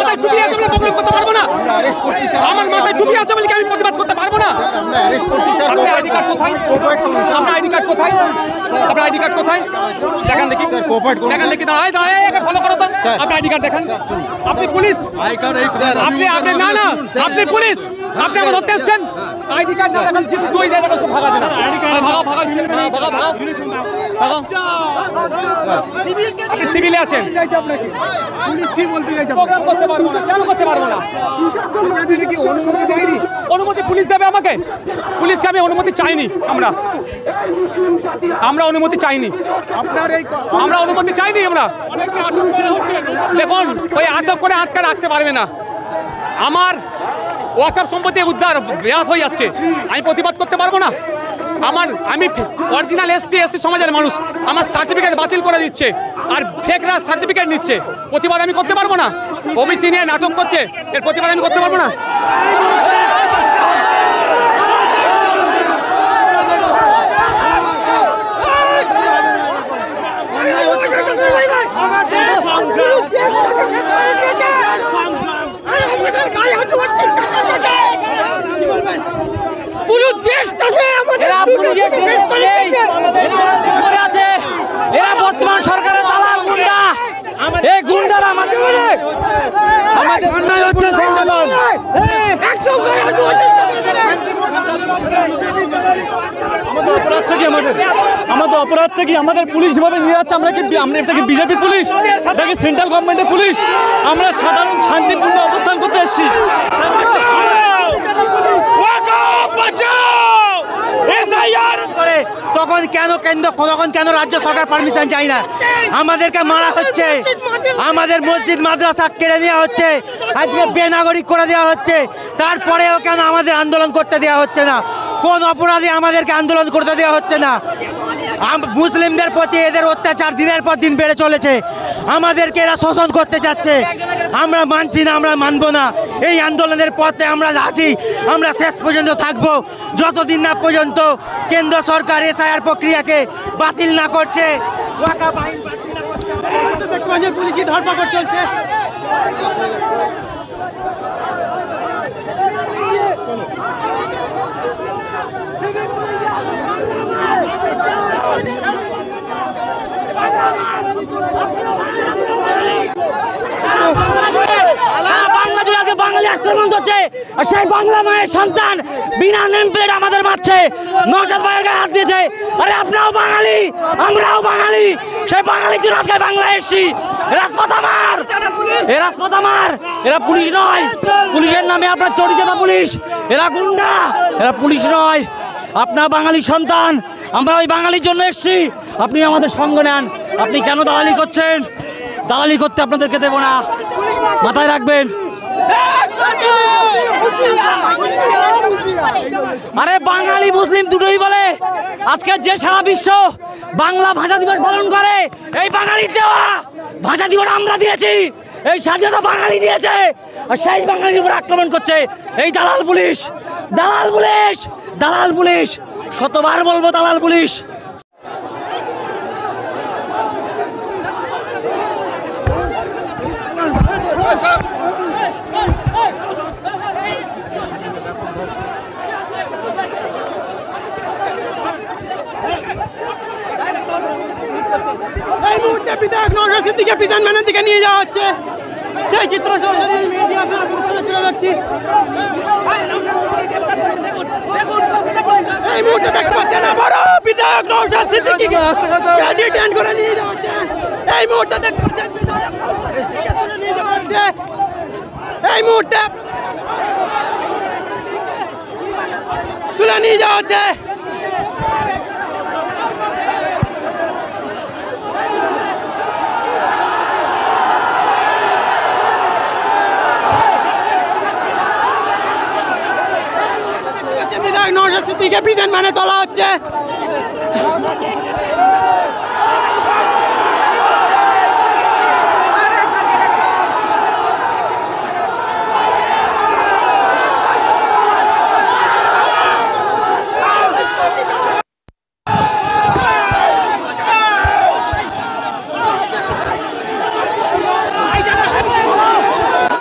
মাথায় টুপি আছে বলে প্রবলেম করতে পারবো না? আমার মাথায় টুপি আছে বলে কি আমি প্রতিবাদ করতে পারবো না? আপনার আইডি কার্ড কোথায়? আপনার আইডি কার্ড কোথায়? আপনার আইডি কার্ড কোথায়? দেখান দেখি, দেখান দেখি। দাঁড়ায় দাঁড়ায় একে ফলো করো তো। আপনার আইডি কার্ড দেখান। আপনি পুলিশ? আপনি আপনি না না, আপনি পুলিশ। আপনি আমাকে ধরতে এসছেন? আইডি কার্ড না দেখান, জিপ দুই দেখান, তো ভাগা দেন। ভাগা ভাগা ভাগা ভাগা ভাগা। আপনি সিভিলে আছেন? পুলিশ কি বলতে চাইছে? প্রোগ্রাম করতে পারবো না। কেন করতে পারবো না? কি অনুমতি দেয়নি? অনুমতি পুলিশ দেবে আমাকে? পুলিশকে আমি অনুমতি চাইনি। আমরা অনুমতি চাইনি। আপনার এই আমরা অনুমতি চাইনি। আমরা দেখুন, ওই আটক করে আটকে রাখতে পারবে না। আমার ওয়াকফ সম্পত্তি উদ্ধার ব্যাহত হয়ে যাচ্ছে, আমি প্রতিবাদ করতে পারবো না। আমি অরিজিনাল এসটি সমাজের মানুষ, আমার সার্টিফিকেট বাতিল করে দিচ্ছে আর ফেকরা সার্টিফিকেট নিচ্ছে। প্রতিবাদ আমি করতে পারবো না। ওবিসি নিয়ে নাটক করছে, এর প্রতিবাদ আমি করতে পারবো না। পুরো দেশটাকে আমাদের আছে। এরা বর্তমান সরকারের দালাল গুন্ডা। এই গুন্ডারা আমাদের অপরাধটা কি? আমাদের পুলিশ যেভাবে নিয়ে যাচ্ছে, আমরা এটা কি বিজেপি পুলিশ নাকি সেন্ট্রাল গভর্নমেন্টের পুলিশ? আমরা সাধারণ শান্তিপূর্ণ অবস্থান করতে এসেছি। তখন কেন রাজ্য সরকার পারমিশন চাই না? আমাদেরকে মারা হচ্ছে, আমাদের মসজিদ মাদ্রাসা কেড়ে নেওয়া হচ্ছে, আজকে বেনাগরিক করে দেওয়া হচ্ছে। তারপরেও কেন আমাদের আন্দোলন করতে দেওয়া হচ্ছে না? কোন অপরাধে আমাদেরকে আন্দোলন করতে দেওয়া হচ্ছে না? মুসলিমদের প্রতি এদের অত্যাচার দিনের পর দিন বেড়ে চলেছে। আমাদেরকে এরা শোষণ করতে চাচ্ছে। আমরা মানছি না, আমরা মানবো না। এই আন্দোলনের পথে আমরা আছি, আমরা শেষ পর্যন্ত থাকবো, যতদিন না পর্যন্ত কেন্দ্র সরকার এসআইআর প্রক্রিয়াকে বাতিল না করছে। ওয়াকফ আইন বাতিল না করছে। পুলিশি ধরপাকড় চলছে। বাঙালি আক্রমণ করছে, আর সেই বাংলা মায়ের সন্তান বিনা নেম প্লেট আমাদের মারছে, নওশাদ ভাইয়ের গায়ে হাত দিয়েছে। আরে আপনারাও বাঙালি, আমরাও বাঙালি, সেই বাঙালি কি রাজগায় বাংলা এসছি। রাজপথ আমার, এ রাজপথ আমার। এরা পুলিশ নয়, পুলিশের নামে আপনার চরিচাটা পুলিশ। এরা গুন্ডা, এরা পুলিশ নয়। আপনার বাঙালি সন্তান, আমরা ওই বাঙালির জন্য এসছি। আপনি আমাদের সঙ্গ নেন। আপনি কেন দালালি করছেন? দালালি করতে আপনাদেরকে দেব না, মাথায় রাখবেন। আরে বাঙালি মুসলিম দুটোই বলে। আজকে যে সারা বিশ্ব বাংলা ভাষা দিবস পালন করে, এই বাঙালি দেওয়া ভাষা দিবস আমরা দিয়েছি। এই স্বাধীনতা বাঙালি দিয়েছে, আর সেই বাঙালির উপর আক্রমণ করছে এই দালাল পুলিশ। দালাল পুলিশ, দালাল পুলিশ, শতবার বলবো দালাল পুলিশ। এই মুহূর্তে বিধায়ক নওশাদ সিদ্দিকীকে পিছন ম্যানের দিকে নিয়ে যাওয়া হচ্ছে। সেই চিত্র সরাসরি মিডিয়া তুলে ধরছি। এই মুহূর্তে দেখতে পাচ্ছেন আবারও বিধায়ক নওশাদ সিদ্দিকীকে ডিটেইন করে নিয়ে যাওয়া হচ্ছে। এই মুহূর্তে দেখতে পাচ্ছেন বিধায়ক নওশাদ সিদ্দিকীকে তুলে নিয়ে যাওয়া হচ্ছে। এই মুহূর্তে তুলে নিয়ে যাওয়া হচ্ছে। বিধায়ক নওশাদ সিদ্দিকীকে পিছন মানে তোলা হচ্ছে।